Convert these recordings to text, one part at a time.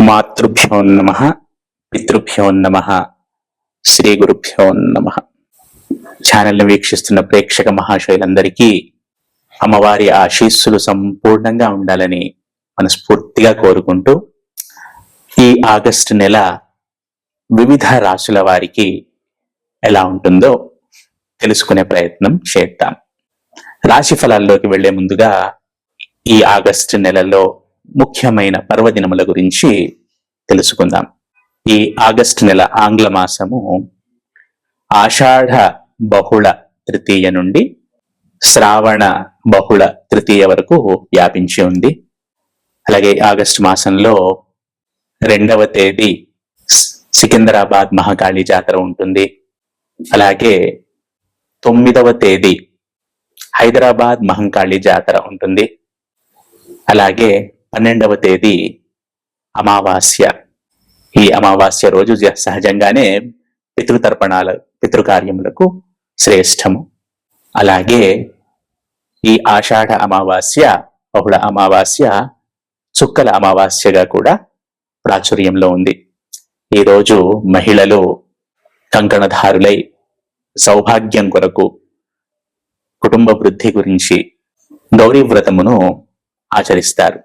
మాతృభ్యో నమః, పితృభ్యో నమః, శ్రీ గురుభ్యో నమః. ఛానల్ని వీక్షిస్తున్న ప్రేక్షక మహాశయులందరికీ అమ్మవారి ఆశీస్సులు సంపూర్ణంగా ఉండాలని మనస్ఫూర్తిగా కోరుకుంటూ ఈ ఆగస్టు నెల వివిధ రాశుల వారికి ఎలా ఉంటుందో తెలుసుకునే ప్రయత్నం చేద్దాం. రాశి ఫలాల్లోకి వెళ్లే ముందుగా ఈ ఆగస్టు నెలలో ముఖ్యమైన పర్వదినముల గురించి తెలుసుకుందాం. ఈ ఆగస్టు నెల ఆంగ్ల మాసము ఆషాఢ బహుళ తృతీయ నుండి శ్రావణ బహుళ తృతీయ వరకు వ్యాపించి ఉంది. అలాగే ఆగస్టు మాసంలో 2వ తేదీ సికింద్రాబాద్ మహాకాళి జాతర ఉంటుంది. అలాగే 9వ తేదీ హైదరాబాద్ మహంకాళి జాతర ఉంటుంది. అలాగే 12వ తేదీ అమావాస్య. ఈ అమావాస్య రోజు సహజంగానే పితృకార్యములకు శ్రేష్టము. అలాగే ఈ ఆషాఢ అమావాస్య బహుళ అమావాస్య చుక్కల అమావాస్యగా కూడా ప్రాచుర్యంలో ఉంది. ఈరోజు మహిళలు కంకణధారులై సౌభాగ్యం కొరకు, కుటుంబ వృద్ధి గురించి గౌరీ వ్రతమును ఆచరిస్తారు.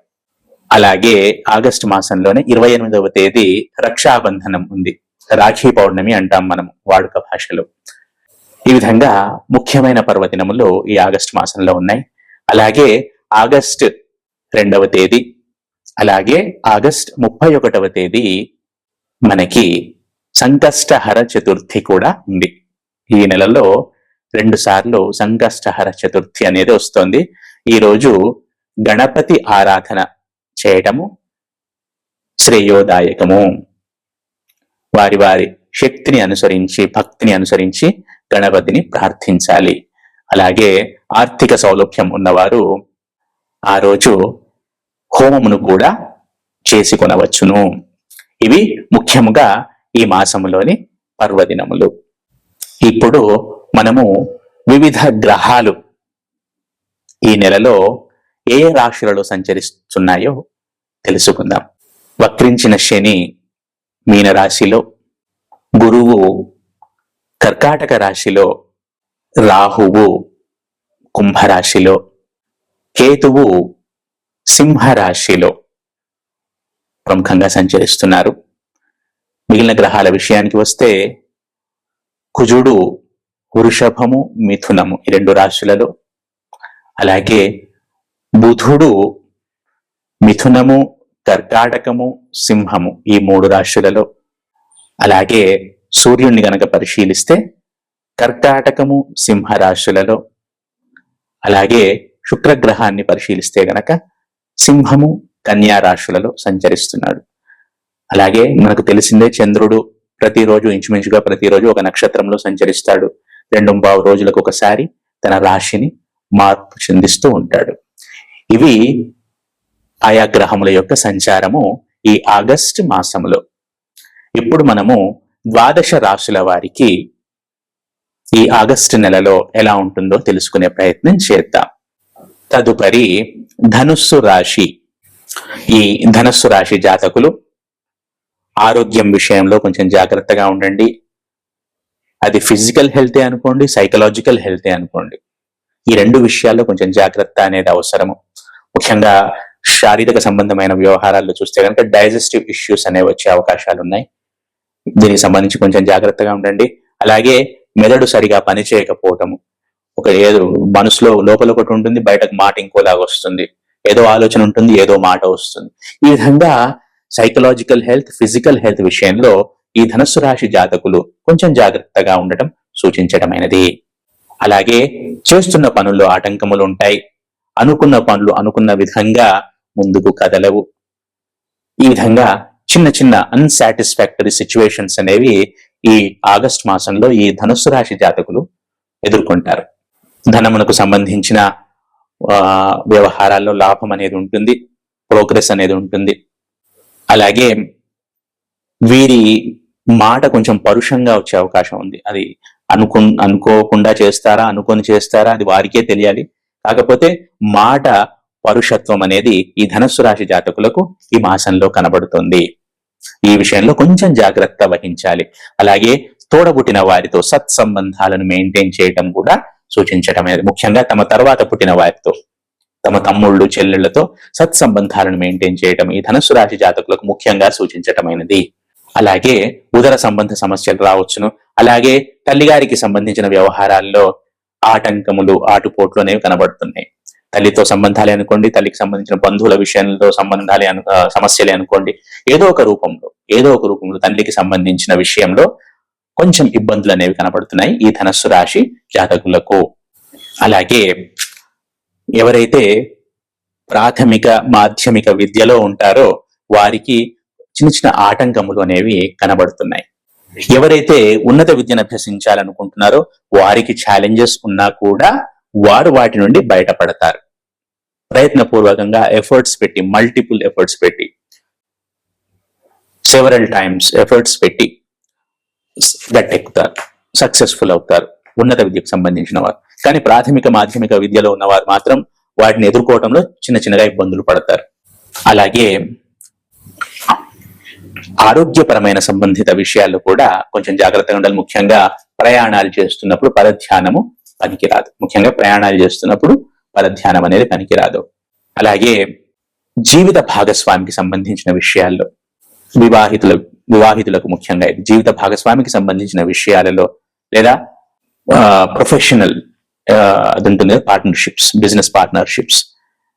అలాగే ఆగస్టు మాసంలోనే 28వ తేదీ రక్షాబంధనం ఉంది. రాఖీ పౌర్ణమి అంటాం మనం వాడుక భాషలో. ఈ విధంగా ముఖ్యమైన పర్వదినములు ఈ ఆగస్టు మాసంలో ఉన్నాయి. అలాగే ఆగస్టు 2వ తేదీ, అలాగే ఆగస్టు 31వ తేదీ మనకి సంకష్టహర చతుర్థి కూడా ఉంది. ఈ నెలలో 2 సార్లు సంకష్టహర చతుర్థి అనేది వస్తోంది. ఈ రోజు గణపతి ఆరాధన చేయటము శ్రేయోదాయకము. వారి వారి శక్తిని అనుసరించి, భక్తిని అనుసరించి గణపతిని ప్రార్థించాలి. అలాగే ఆర్థిక సౌలభ్యం ఉన్నవారు ఆ రోజు హోమమును కూడా చేసుకొనవచ్చును. ఇవి ముఖ్యముగా ఈ మాసములోని పర్వదినములు. ఇప్పుడు మనము వివిధ గ్రహాలు ఈ నెలలో ఏ రాశులలో సంచరిస్తున్నాయో తెలుసుకుందాం. వక్రించిన శని మీనరాశిలో, గురువు కర్కాటక రాశిలో, రాహువు కుంభరాశిలో, కేతువు సింహరాశిలో ప్రముఖంగా సంచరిస్తున్నారు. మిగిలిన గ్రహాల విషయానికి వస్తే కుజుడు వృషభము, మిథునము ఈ 2 రాశులలో, అలాగే బుధుడు మిథునము, కర్కాటకము, సింహము ఈ 3 రాశులలో, అలాగే సూర్యుడిని గనక పరిశీలిస్తే కర్కాటకము, సింహ రాశులలో, అలాగే శుక్రగ్రహాన్ని పరిశీలిస్తే గనక సింహము, కన్యా రాశులలో సంచరిస్తున్నాడు. అలాగే మనకు తెలిసిందే చంద్రుడు ప్రతిరోజు ఇంచుమించుగా ప్రతిరోజు ఒక నక్షత్రంలో సంచరిస్తాడు. 2.5 రోజులకు ఒకసారి తన రాశిని మార్పు చెందిస్తూ ఉంటాడు. ఇవి ఆయా గ్రహముల యొక్క సంచారము ఈ ఆగస్టు మాసములో. ఇప్పుడు మనము 12 రాశుల వారికి ఈ ఆగస్టు నెలలో ఎలా ఉంటుందో తెలుసుకునే ప్రయత్నం చేద్దాం. తదుపరి ధనుస్సు రాశి. ఈ ధనుస్సు రాశి జాతకులు ఆరోగ్యం విషయంలో కొంచెం జాగ్రత్తగా ఉండండి. అది ఫిజికల్ హెల్తే అనుకోండి, సైకలాజికల్ హెల్తే అనుకోండి. ఈ 2 విషయాల్లో కొంచెం జాగ్రత్త అనేది అవసరము. ముఖ్యంగా శారీరక సంబంధమైన వ్యవహారాల్లో చూస్తే కనుక డైజెస్టివ్ ఇష్యూస్ అనేవి వచ్చే అవకాశాలు ఉన్నాయి. దీనికి సంబంధించి కొంచెం జాగ్రత్తగా ఉండండి. అలాగే మెదడు సరిగా పనిచేయకపోవటము, ఏదో మనసులో లోపల ఒకటి ఉంటుంది, బయటకు మాట ఇంకోలాగా వస్తుంది. ఏదో ఆలోచన ఉంటుంది, ఏదో మాట వస్తుంది. ఈ విధంగా సైకలాజికల్ హెల్త్, ఫిజికల్ హెల్త్ విషయంలో ఈ ధనుస్సు రాశి జాతకులు కొంచెం జాగ్రత్తగా ఉండటం సూచించడమైనది. అలాగే చేస్తున్న పనుల్లో ఆటంకములు ఉంటాయి. అనుకున్న పనులు అనుకున్న విధంగా ముందుకు కదలవు. ఈ విధంగా చిన్న చిన్న అన్సాటిస్ఫాక్టరీ సిచ్యువేషన్స్ అనేవి ఈ ఆగస్టు మాసంలో ఈ ధనుస్సు రాశి జాతకులు ఎదుర్కొంటారు. ధనమునకు సంబంధించిన వ్యవహారాల్లో లాభం అనేది ఉంటుంది, ప్రోగ్రెస్ అనేది ఉంటుంది. అలాగే వీరి మాట కొంచెం పరుషంగా వచ్చే అవకాశం ఉంది. అది అనుకోకుండా చేస్తారా, అనుకొని చేస్తారా, అది వారికే తెలియాలి. కాకపోతే మాట పరుషత్వం అనేది ఈ ధనుస్సు రాశి జాతకులకు ఈ మాసంలో కనబడుతుంది. ఈ విషయంలో కొంచెం జాగ్రత్త వహించాలి. అలాగే తోడబుట్టిన వారితో సత్సంబంధాలను మెయింటైన్ చేయటం కూడా సూచించటమైనది. ముఖ్యంగా తమ తర్వాత పుట్టిన వారితో, తమ తమ్ముళ్ళు చెల్లెళ్లతో సత్సంబంధాలను మెయింటైన్ చేయటం ఈ ధనుస్సు రాశి జాతకులకు ముఖ్యంగా సూచించటమైనది. అలాగే ఉదర సంబంధ సమస్యలు రావచ్చును. అలాగే తల్లిగారికి సంబంధించిన వ్యవహారాల్లో ఆటంకములు, ఆటుపోట్లు అనేవి కనబడుతున్నాయి. తల్లితో సంబంధాలే అనుకోండి, తల్లికి సంబంధించిన బంధువుల విషయంలో సమస్యలే అనుకోండి, ఏదో ఒక రూపంలో తల్లికి సంబంధించిన విషయంలో కొంచెం ఇబ్బందులు అనేవి కనబడుతున్నాయి ఈ ధనస్సు రాశి జాతకులకు. అలాగే ఎవరైతే ప్రాథమిక మాధ్యమిక విద్యలో ఉంటారో వారికి చిన్న చిన్న ఆటంకములు అనేవి కనబడుతున్నాయి. ఎవరైతే ఉన్నత విద్యను అభ్యసించాలనుకుంటున్నారో వారికి ఛాలెంజెస్ ఉన్నా కూడా వారు వాటి నుండి బయటపడతారు. ప్రయత్నపూర్వకంగా మల్టిపుల్ ఎఫర్ట్స్ పెట్టి సెవరల్ టైమ్స్ ఎఫర్ట్స్ పెట్టి గట్టెక్కుతారు, సక్సెస్ఫుల్ అవుతారు ఉన్నత విద్యకు సంబంధించిన వారు. కానీ ప్రాథమిక మాధ్యమిక విద్యలో ఉన్నవారు మాత్రం వాటిని ఎదుర్కోవడంలో చిన్నగా ఇబ్బందులు పడతారు. అలాగే ఆరోగ్యపరమైన సంబంధిత విషయాల్లో కూడా కొంచెం జాగ్రత్తగా ఉండాలి. ముఖ్యంగా ప్రయాణాలు చేస్తున్నప్పుడు పరధ్యానము పనికిరాదు. పరధ్యానం అనేది పనికిరాదు. అలాగే జీవిత భాగస్వామికి సంబంధించిన విషయాల్లో వివాహితులకు ముఖ్యంగా ఇది జీవిత భాగస్వామికి సంబంధించిన విషయాలలో లేదా ప్రొఫెషనల్ అది ఉంటుంది పార్ట్నర్షిప్స్, బిజినెస్ పార్ట్నర్షిప్స్,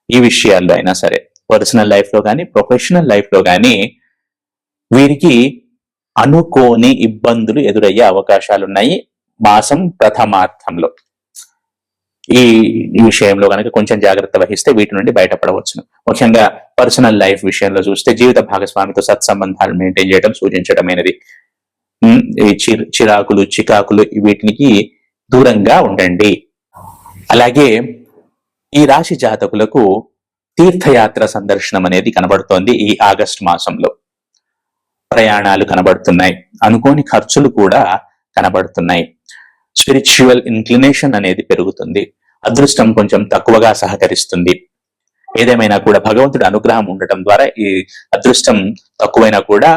ఈ విషయాల్లో అయినా సరే పర్సనల్ లైఫ్ లో కానీ ప్రొఫెషనల్ లైఫ్ లో కానీ వీరికి అనుకోని ఇబ్బందులు ఎదురయ్యే అవకాశాలు ఉన్నాయి మాసం ప్రథమార్థంలో. ఈ విషయంలో కనుక కొంచెం జాగ్రత్త వహిస్తే వీటి నుండి బయటపడవచ్చును. ముఖ్యంగా పర్సనల్ లైఫ్ విషయంలో చూస్తే జీవిత భాగస్వామితో సత్సంబంధాలు మెయింటైన్ చేయడం సూచించడమైనది. చికాకులు వీటికి దూరంగా ఉండండి. అలాగే ఈ రాశి జాతకులకు తీర్థయాత్ర సందర్శనం అనేది కనబడుతోంది. ఈ ఆగస్టు మాసంలో ప్రయాణాలు కనబడుతున్నాయి, అనుకోని ఖర్చులు కూడా కనబడుతున్నాయి. స్పిరిచువల్ ఇన్క్లినేషన్ అనేది పెరుగుతుంది. అదృష్టం కొంచెం తక్కువగా సహకరిస్తుంది. ఏదేమైనా కూడా భగవంతుడి అనుగ్రహం ఉండటం ద్వారా ఈ అదృష్టం తక్కువైనా కూడా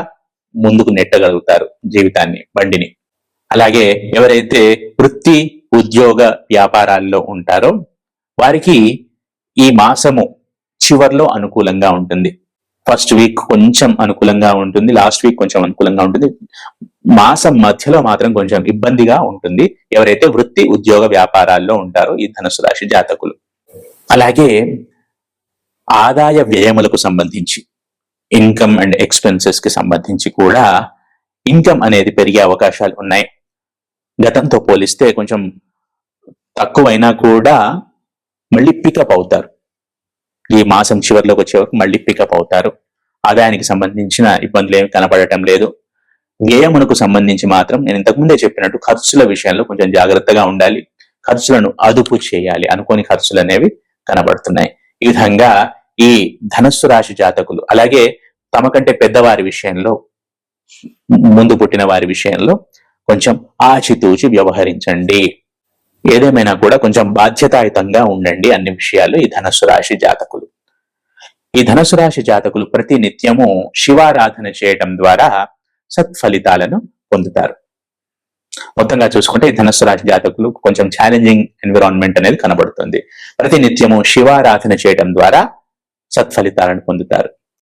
ముందుకు నెట్టగలుగుతారు జీవితాన్ని, బండిని. అలాగే ఎవరైతే వృత్తి ఉద్యోగ వ్యాపారాల్లో ఉంటారో వారికి ఈ మాసము చివర్లో అనుకూలంగా ఉంటుంది. ఫస్ట్ వీక్ కొంచెం అనుకూలంగా ఉంటుంది, లాస్ట్ వీక్ కొంచెం అనుకూలంగా ఉంటుంది. మాసం మధ్యలో మాత్రం కొంచెం ఇబ్బందిగా ఉంటుంది ఎవరైతే వృత్తి ఉద్యోగ వ్యాపారాల్లో ఉంటారో ఈ ధనుసు రాశి జాతకులు. అలాగే ఆదాయ వ్యయములకు సంబంధించి, ఇన్కమ్ అండ్ ఎక్స్పెన్సెస్ కి సంబంధించి కూడా ఇన్కమ్ అనేది పెరిగే అవకాశాలు ఉన్నాయి. గతంతో పోలిస్తే కొంచెం తక్కువైనా కూడా మళ్ళీ పికప్ అవుతారు. ఈ మాసం చివరిలోకి వచ్చే వరకు మళ్ళీ పికప్ అవుతారు. ఆదాయానికి సంబంధించిన ఇబ్బందులు ఏమి కనపడటం లేదు. వ్యయమునకు సంబంధించి మాత్రం నేను ఇంతకుముందే చెప్పినట్టు ఖర్చుల విషయంలో కొంచెం జాగ్రత్తగా ఉండాలి. ఖర్చులను అదుపు చేయాలి. అనుకోని ఖర్చులు అనేవి కనబడుతున్నాయి. ఈ విధంగా ఈ ధనస్సు రాశి జాతకులు అలాగే తమ కంటే పెద్దవారి విషయంలో, ముందు పుట్టిన వారి విషయంలో కొంచెం ఆచితూచి వ్యవహరించండి. ఏదేమైనా కూడా కొంచెం బాధ్యతాయుతంగా ఉండండి అన్ని విషయాలు ఈ ధనస్సు రాశి జాతకులు. ఈ ధనస్సు రాశి జాతకులు ప్రతి నిత్యము శివారాధన చేయటం ద్వారా సత్ఫలితాలను పొందుతారు. మొత్తంగా చూసుకుంటే ఈ ధనస్సు రాశి జాతకులు కొంచెం ఛాలెంజింగ్ ఎన్విరాన్మెంట్ అనేది కనబడుతుంది. ప్రతి నిత్యము శివారాధన చేయడం ద్వారా సత్ఫలితాలను పొందుతారు.